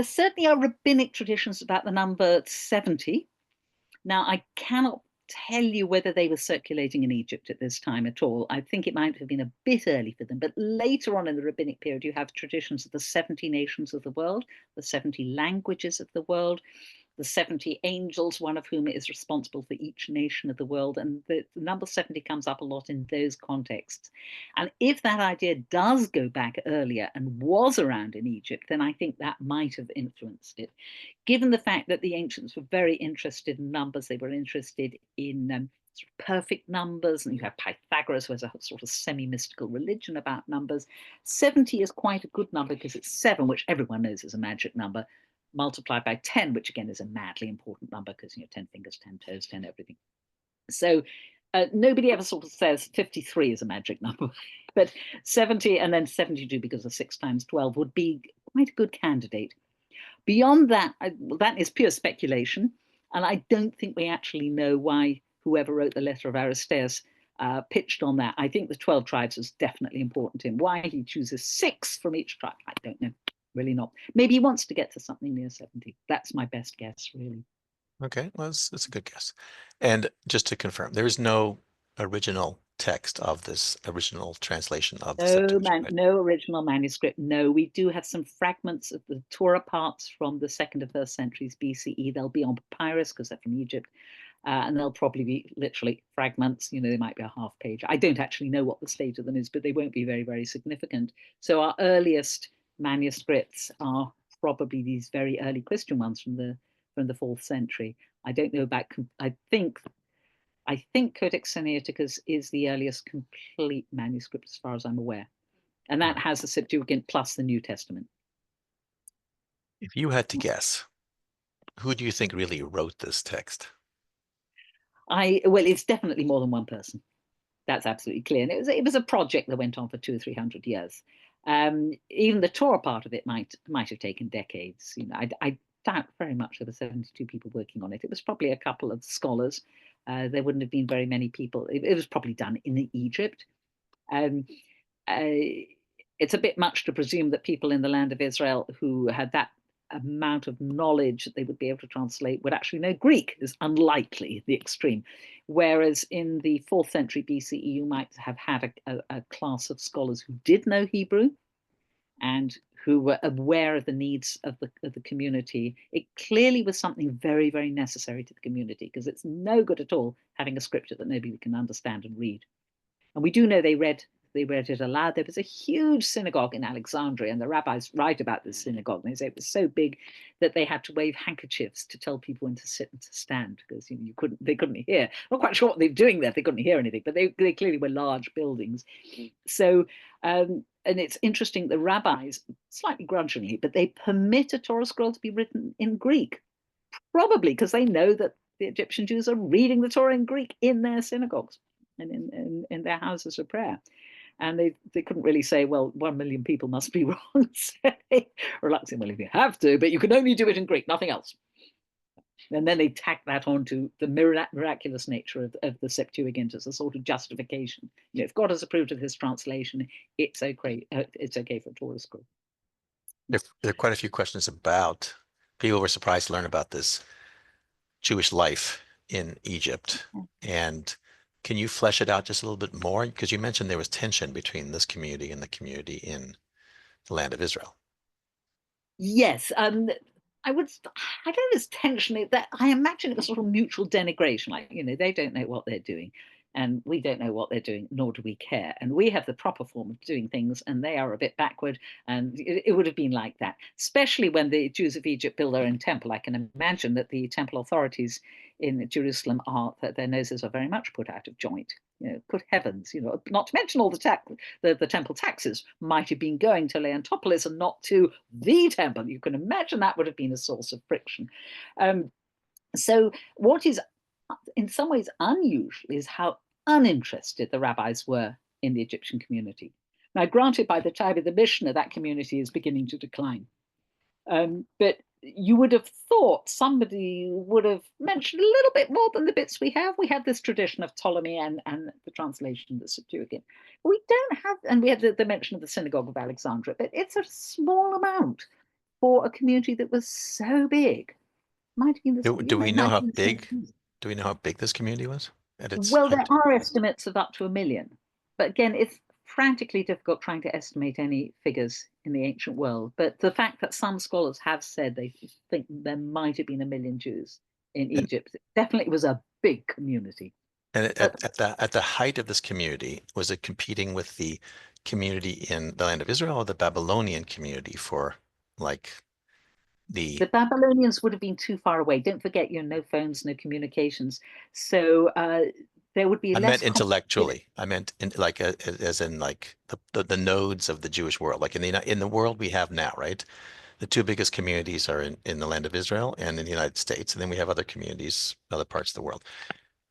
certainly are rabbinic traditions about the number 70. Now, I cannot tell you whether they were circulating in Egypt at this time at all. I think it might have been a bit early for them, but later on in the rabbinic period, you have traditions of the 70 nations of the world, the 70 languages of the world, the 70 angels, one of whom is responsible for each nation of the world. And the number 70 comes up a lot in those contexts. And if that idea does go back earlier and was around in Egypt, then I think that might have influenced it. Given the fact that the ancients were very interested in numbers, they were interested in sort of perfect numbers, and you have Pythagoras, who has a sort of semi-mystical religion about numbers. 70 is quite a good number because it's 7, which everyone knows is a magic number, multiplied by 10, which again is a madly important number because 10 fingers, 10 toes, 10 everything. So nobody ever sort of says 53 is a magic number, but 70 and then 72, because of 6 times 12, would be quite a good candidate. Beyond that, that is pure speculation, and I don't think we actually know why whoever wrote the letter of Aristeas pitched on that. I think the 12 tribes was definitely important to him. Why he chooses 6 from each tribe, I don't know. Really not. Maybe he wants to get to something near 70. That's my best guess, really. Okay, well, that's a good guess. And just to confirm, there is no original text of this original translation of the Septuagint, right? No original manuscript. No, we do have some fragments of the Torah parts from the 2nd and 1st centuries BCE. They'll be on papyrus because they're from Egypt. And they'll probably be literally fragments. They might be a half page. I don't actually know what the state of them is, but they won't be very, very significant. So our earliest manuscripts are probably these very early Christian ones from the 4th century. I don't know about. I think Codex Sinaiticus is the earliest complete manuscript, as far as I'm aware, and that has the Septuagint plus the New Testament. If you had to guess, who do you think really wrote this text? Well, it's definitely more than one person. That's absolutely clear. And it was a project that went on for 200 or 300 years. Even the Torah part of it might have taken decades. I doubt very much there were 72 people working on it. It was probably a couple of scholars. There wouldn't have been very many people. It was probably done in Egypt. Um, it's a bit much to presume that people in the land of Israel who had that amount of knowledge that they would be able to translate would actually know Greek. Is unlikely, the extreme. Whereas in the 4th century BCE, you might have had a class of scholars who did know Hebrew and who were aware of the needs of the community. It clearly was something very, very necessary to the community, because it's no good at all having a scripture that nobody can understand and read. And we do know they read it aloud. There was a huge synagogue in Alexandria, and the rabbis write about this synagogue. And they say it was so big that they had to wave handkerchiefs to tell people when to sit and to stand, because they couldn't hear. I'm not quite sure what they were doing there. They couldn't hear anything, but they clearly were large buildings. So, and it's interesting, the rabbis, slightly grudgingly, but they permit a Torah scroll to be written in Greek, probably because they know that the Egyptian Jews are reading the Torah in Greek in their synagogues and in their houses of prayer. And they couldn't really say, well, 1 million people must be wrong. So they reluctant, well, if you have to, but you can only do it in Greek, nothing else. And then they tack that onto the miraculous nature of the Septuagint as a sort of justification. If God has approved of this translation, it's okay. It's okay for Torah scroll. There are quite a few questions about, people were surprised to learn about this Jewish life in Egypt. And can you flesh it out just a little bit more? Because you mentioned there was tension between this community and the community in the land of Israel. Yes, I don't know, there's tension that I imagine it was sort of mutual denigration, like, they don't know what they're doing and we don't know what they're doing, nor do we care. And we have the proper form of doing things and they are a bit backward. And it would have been like that, especially when the Jews of Egypt build their own temple. I can imagine that the temple authorities in Jerusalem that their noses are very much put out of joint. Good heavens, not to mention all the temple taxes might have been going to Leontopolis and not to the temple. You can imagine that would have been a source of friction. So what is in some ways unusual is how uninterested the rabbis were in the Egyptian community. Now, granted, by the time of the Mishnah, that community is beginning to decline. But you would have thought somebody would have mentioned a little bit more than the bits we have. We have this tradition of Ptolemy and the translation of the Septuagint. We don't have, and we have the mention of the synagogue of Alexandria, but it's a small amount for a community that was so big. Might have been this, Do we know how big? Do we know how big this community was at its Well, height? there are estimates of up to 1 million, but again, it's frantically difficult trying to estimate any figures in the ancient world. But the fact that some scholars have said they think there might have been 1 million Jews in Egypt, definitely was a big community. And at the height of this community, was it competing with the community in the land of Israel or the Babylonian community for like the Babylonians would have been too far away. Don't forget, no phones, no communications. So there would be I less meant intellectually. I meant as in like the nodes of the Jewish world. Like in the world we have now, right? The two biggest communities are in the land of Israel and in the United States. And then we have other communities, other parts of the world.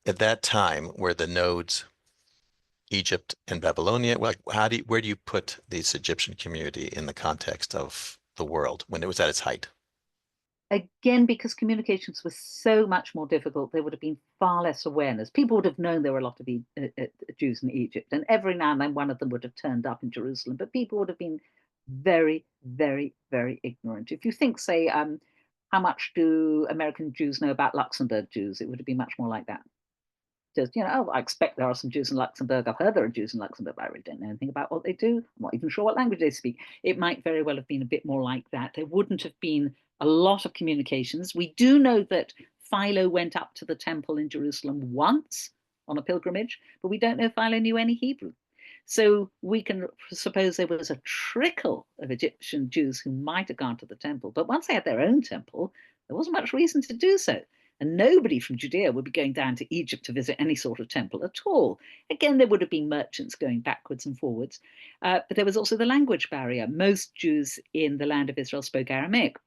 At that time, were the nodes Egypt and Babylonia? Like, where do you put this Egyptian community in the context of the world when it was at its height? Again, because communications were so much more difficult, there would have been far less awareness. People would have known there were a lot of Jews in Egypt, and every now and then one of them would have turned up in Jerusalem, but people would have been very, very, very ignorant. If you think, say, how much do American Jews know about Luxembourg Jews, it would have been much more like that. Just, I expect there are some Jews in Luxembourg. I've heard there are Jews in Luxembourg, but I really don't know anything about what they do. I'm not even sure what language they speak. It might very well have been a bit more like that. There wouldn't have been a lot of communications. We do know that Philo went up to the temple in Jerusalem once on a pilgrimage, but we don't know if Philo knew any Hebrew. So we can suppose there was a trickle of Egyptian Jews who might have gone to the temple. But once they had their own temple, there wasn't much reason to do so. And nobody from Judea would be going down to Egypt to visit any sort of temple at all. Again, there would have been merchants going backwards and forwards. But there was also the language barrier. Most Jews in the land of Israel spoke Aramaic.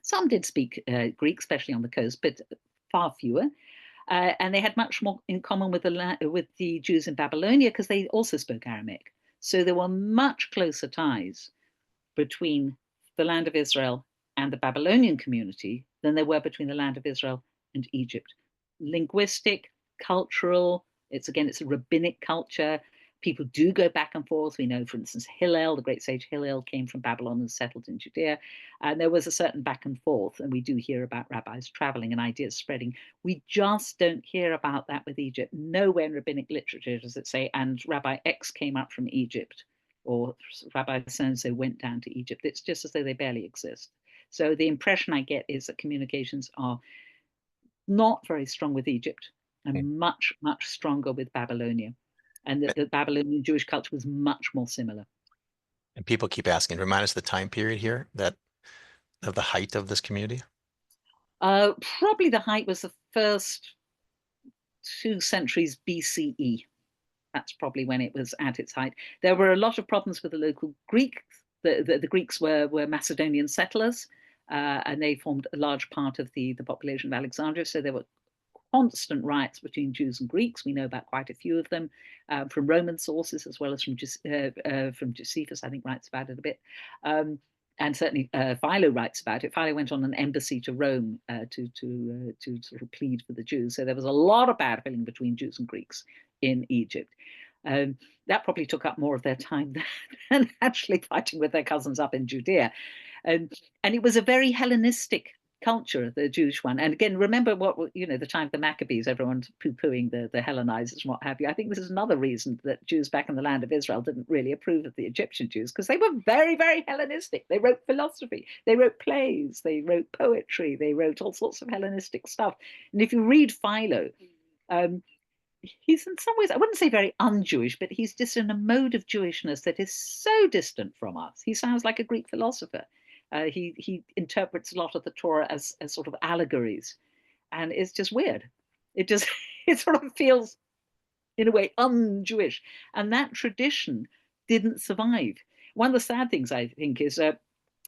Some did speak Greek, especially on the coast, but far fewer. And they had much more in common with the Jews in Babylonia because they also spoke Aramaic. So there were much closer ties between the land of Israel and the Babylonian community than there were between the land of Israel and Egypt. Linguistic, cultural, it's a rabbinic culture. People do go back and forth. We know, for instance, Hillel, the great sage Hillel, came from Babylon and settled in Judea. And there was a certain back and forth. And we do hear about rabbis traveling and ideas spreading. We just don't hear about that with Egypt. Nowhere in rabbinic literature does it say, and Rabbi X came up from Egypt, or Rabbi so-and-so went down to Egypt. It's just as though they barely exist. So the impression I get is that communications are not very strong with Egypt and much, much stronger with Babylonia. And that the Babylonian Jewish culture was much more similar. And people keep asking, remind us the time period here of the height of this community? Probably the height was the first 2 centuries BCE. That's probably when it was at its height. There were a lot of problems with the local Greeks. The Greeks were Macedonian settlers, and they formed a large part of the population of Alexandria. So there were constant riots between Jews and Greeks. We know about quite a few of them from Roman sources, as well as from Josephus, I think, writes about it a bit. and certainly Philo writes about it. Philo went on an embassy to Rome to sort of plead for the Jews. So there was a lot of bad feeling between Jews and Greeks in Egypt. That probably took up more of their time than actually fighting with their cousins up in Judea. And it was a very Hellenistic culture, the Jewish one. And again, remember what, the time of the Maccabees, everyone's poo-pooing the Hellenizers and what have you. I think this is another reason that Jews back in the land of Israel didn't really approve of the Egyptian Jews, because they were very, very Hellenistic. They wrote philosophy, they wrote plays, they wrote poetry, they wrote all sorts of Hellenistic stuff. And if you read Philo, he's in some ways, I wouldn't say very un-Jewish, but he's just in a mode of Jewishness that is so distant from us. He sounds like a Greek philosopher. He interprets a lot of the Torah as sort of allegories, and it's just weird. It sort of feels, in a way, un-Jewish, and that tradition didn't survive. One of the sad things, I think, is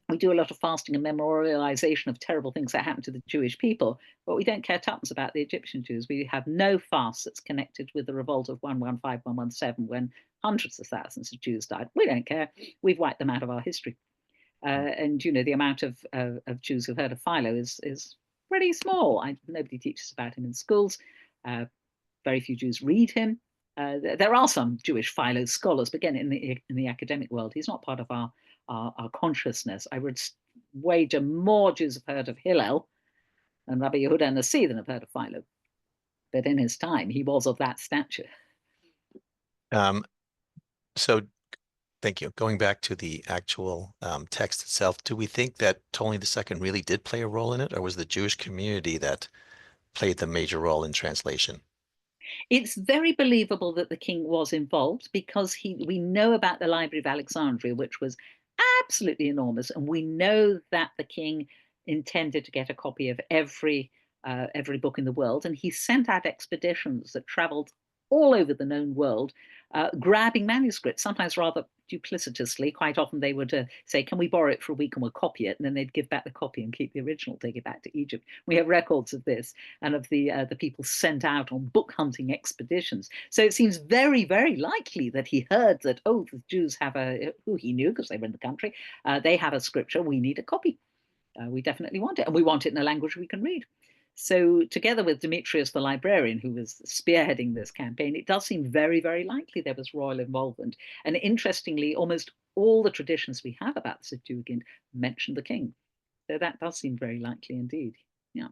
we do a lot of fasting and memorialization of terrible things that happened to the Jewish people, but we don't care tuppence about the Egyptian Jews. We have no fast that's connected with the revolt of 115, 117, when hundreds of thousands of Jews died. We don't care. We've wiped them out of our history. And the amount of Jews who've heard of Philo is pretty small. Nobody teaches about him in schools. Very few Jews read him. There are some Jewish Philo scholars, but again, in the academic world, he's not part of our consciousness. I would wager more Jews have heard of Hillel and Rabbi Yehuda Nasi than have heard of Philo. But in his time, he was of that stature. So thank you. Going back to the actual text itself, do we think that Ptolemy II really did play a role in it, or was the Jewish community that played the major role in translation? It's very believable that the king was involved, because we know about the Library of Alexandria, which was absolutely enormous, and we know that the king intended to get a copy of every book in the world, and he sent out expeditions that traveled all over the known world, grabbing manuscripts, sometimes rather duplicitously. Quite often they would say, can we borrow it for a week and we'll copy it? And then they'd give back the copy and keep the original, take it back to Egypt. We have records of this and of the people sent out on book hunting expeditions. So it seems very, very likely that he heard that, oh, the Jews have who he knew because they were in the country, they have a scripture, we need a copy. We definitely want it, and we want it in a language we can read. So together with Demetrius the librarian, who was spearheading this campaign, it does seem very, very likely there was royal involvement. And interestingly, almost all the traditions we have about the Septuagint mention the king. So that does seem very likely indeed. Yeah.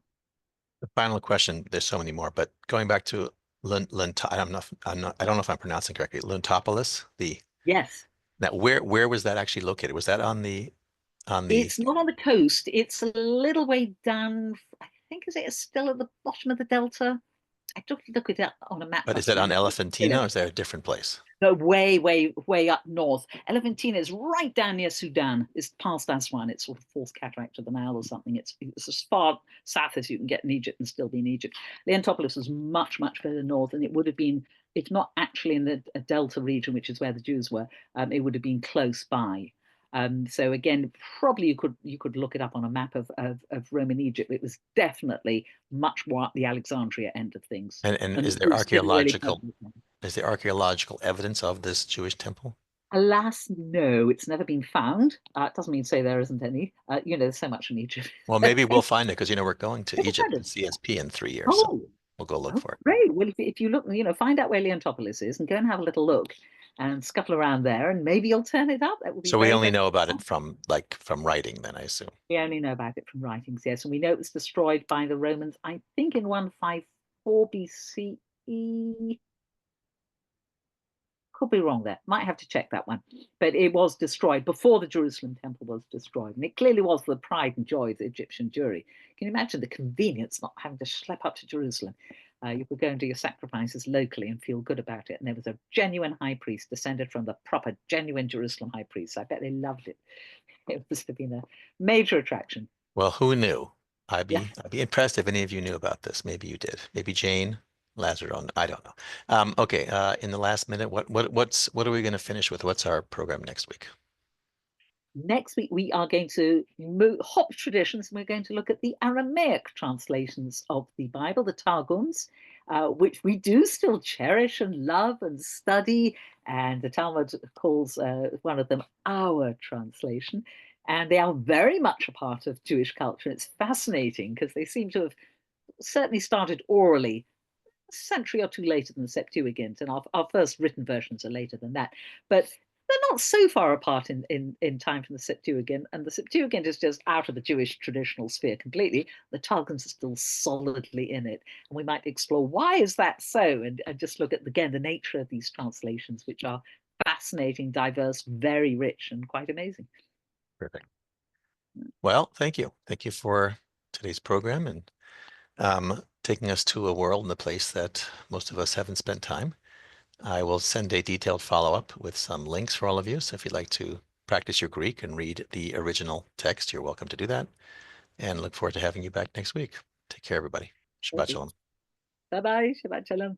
The final question, there's so many more, but going back to I don't know if I'm pronouncing correctly, Luntopolis, Yes. Now, where was that actually located? Was that on the It's not on the coast. It's a little way down. I think it's still at the bottom of the delta. I took a look at it on a map. But is it on Elephantina, or is there a different place? No, way, way, way up north. Elephantina is right down near Sudan. It's past Aswan. It's sort of fourth cataract of the Nile or something. It's as far south as you can get in Egypt and still be in Egypt. Leontopolis is much, much further north, and it would have been, it's not actually in the Delta region, which is where the Jews were. It would have been close by. So again, probably you could look it up on a map of Roman Egypt. It was definitely much more at the Alexandria end of things. And is there archaeological evidence of this Jewish temple? Alas, no, it's never been found. It doesn't mean to say there isn't any. There's so much in Egypt. Well, maybe we'll find it, because we're going to Egypt and CSP in 3 years. So we'll go look for it. Great. Well, if you look, find out where Leontopolis is and go and have a little look and scuffle around there, and maybe you'll turn it up. That would be so we only know about it from writing, then, I assume. We only know about it from writings, yes. And we know it was destroyed by the Romans, I think, in 154 BCE. Could be wrong there. Might have to check that one. But it was destroyed before the Jerusalem temple was destroyed. And it clearly was the pride and joy of the Egyptian Jewry. Can you imagine the convenience not having to schlep up to Jerusalem? You could go and do your sacrifices locally and feel good about it. And there was a genuine high priest descended from the proper, genuine Jerusalem high priest. I bet they loved it. It must have been a major attraction. Well, who knew? I'd be impressed if any of you knew about this. Maybe you did. Maybe Jane, Lazaro, I don't know. Okay, in the last minute, what are we going to finish with? What's our program next week? Next week, we are going to hop traditions, and we're going to look at the Aramaic translations of the Bible, the Targums, which we do still cherish and love and study. And the Talmud calls one of them our translation. And they are very much a part of Jewish culture. It's fascinating because they seem to have certainly started orally a century or two later than the Septuagint, and our first written versions are later than that. But they're not so far apart in time from the Septuagint, and the Septuagint is just out of the Jewish traditional sphere completely. The Targums are still solidly in it, and we might explore why is that so, and just look at, again, the nature of these translations, which are fascinating, diverse, very rich, and quite amazing. Perfect. Well, thank you. Thank you for today's program and taking us to a world and a place that most of us haven't spent time. I will send a detailed follow-up with some links for all of you. So if you'd like to practice your Greek and read the original text, you're welcome to do that. And look forward to having you back next week. Take care, everybody. Shabbat shalom. Bye-bye. Shabbat shalom.